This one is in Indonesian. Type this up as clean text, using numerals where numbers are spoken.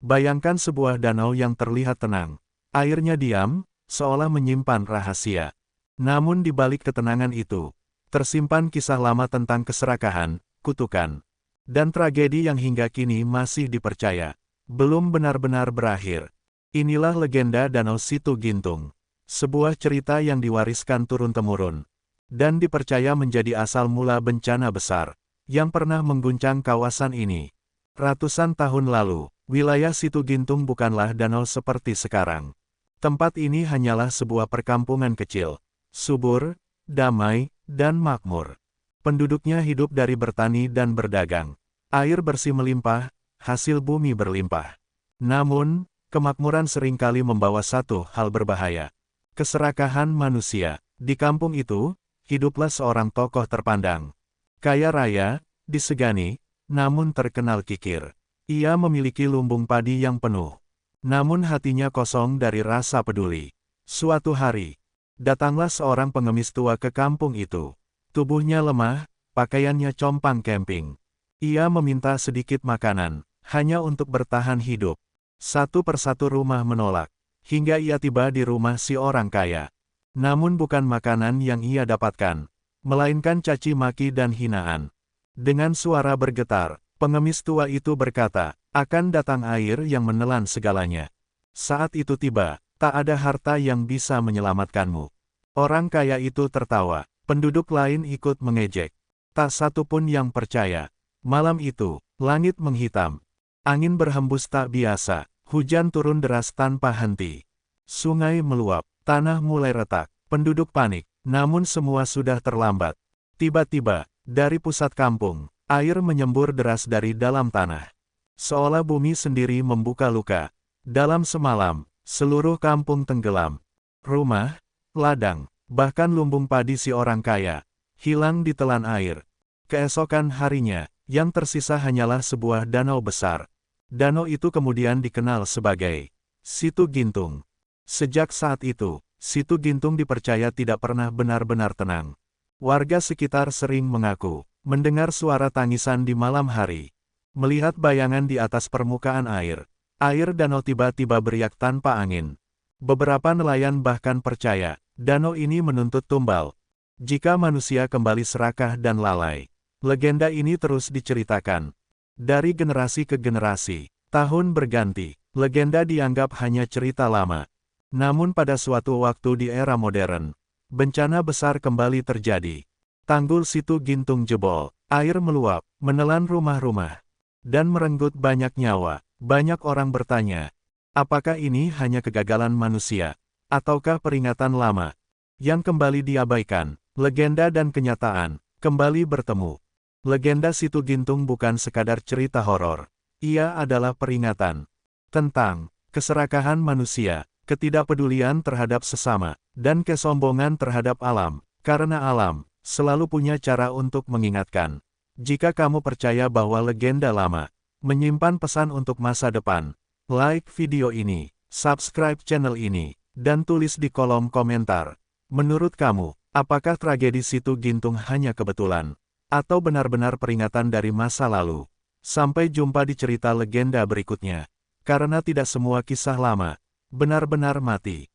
Bayangkan sebuah danau yang terlihat tenang. Airnya diam, seolah menyimpan rahasia. Namun di balik ketenangan itu, tersimpan kisah lama tentang keserakahan, kutukan, dan tragedi yang hingga kini masih dipercaya belum benar-benar berakhir. Inilah legenda Danau Situ Gintung. Sebuah cerita yang diwariskan turun-temurun, dan dipercaya menjadi asal mula bencana besar, yang pernah mengguncang kawasan ini. Ratusan tahun lalu, wilayah Situ Gintung bukanlah danau seperti sekarang. Tempat ini hanyalah sebuah perkampungan kecil, subur, damai, dan makmur. Penduduknya hidup dari bertani dan berdagang. Air bersih melimpah, hasil bumi berlimpah. Namun, kemakmuran seringkali membawa satu hal berbahaya. Keserakahan manusia. Di kampung itu, hiduplah seorang tokoh terpandang. Kaya raya, disegani, namun terkenal kikir. Ia memiliki lumbung padi yang penuh. Namun hatinya kosong dari rasa peduli. Suatu hari, datanglah seorang pengemis tua ke kampung itu. Tubuhnya lemah, pakaiannya compang-camping. Ia meminta sedikit makanan, hanya untuk bertahan hidup. Satu persatu rumah menolak, hingga ia tiba di rumah si orang kaya. Namun bukan makanan yang ia dapatkan, melainkan caci maki dan hinaan. Dengan suara bergetar, pengemis tua itu berkata, akan datang air yang menelan segalanya. Saat itu tiba, tak ada harta yang bisa menyelamatkanmu. Orang kaya itu tertawa, penduduk lain ikut mengejek. Tak satu pun yang percaya. Malam itu, langit menghitam. Angin berhembus tak biasa. Hujan turun deras tanpa henti. Sungai meluap, tanah mulai retak, penduduk panik, namun semua sudah terlambat. Tiba-tiba, dari pusat kampung, air menyembur deras dari dalam tanah. Seolah bumi sendiri membuka luka. Dalam semalam, seluruh kampung tenggelam. Rumah, ladang, bahkan lumbung padi si orang kaya, hilang ditelan air. Keesokan harinya, yang tersisa hanyalah sebuah danau besar. Danau itu kemudian dikenal sebagai Situ Gintung. Sejak saat itu, Situ Gintung dipercaya tidak pernah benar-benar tenang. Warga sekitar sering mengaku mendengar suara tangisan di malam hari, melihat bayangan di atas permukaan air. Air danau tiba-tiba beriak tanpa angin. Beberapa nelayan bahkan percaya, danau ini menuntut tumbal. Jika manusia kembali serakah dan lalai. Legenda ini terus diceritakan. Dari generasi ke generasi, tahun berganti, legenda dianggap hanya cerita lama. Namun pada suatu waktu di era modern, bencana besar kembali terjadi. Tanggul Situ Gintung jebol, air meluap, menelan rumah-rumah, dan merenggut banyak nyawa. Banyak orang bertanya, apakah ini hanya kegagalan manusia, ataukah peringatan lama yang kembali diabaikan? Legenda dan kenyataan kembali bertemu. Legenda Situ Gintung bukan sekadar cerita horor. Ia adalah peringatan tentang keserakahan manusia, ketidakpedulian terhadap sesama, dan kesombongan terhadap alam. Karena alam selalu punya cara untuk mengingatkan. Jika kamu percaya bahwa legenda lama menyimpan pesan untuk masa depan, like video ini, subscribe channel ini, dan tulis di kolom komentar. Menurut kamu, apakah tragedi Situ Gintung hanya kebetulan? Atau benar-benar peringatan dari masa lalu? Sampai jumpa di cerita legenda berikutnya. Karena tidak semua kisah lama benar-benar mati.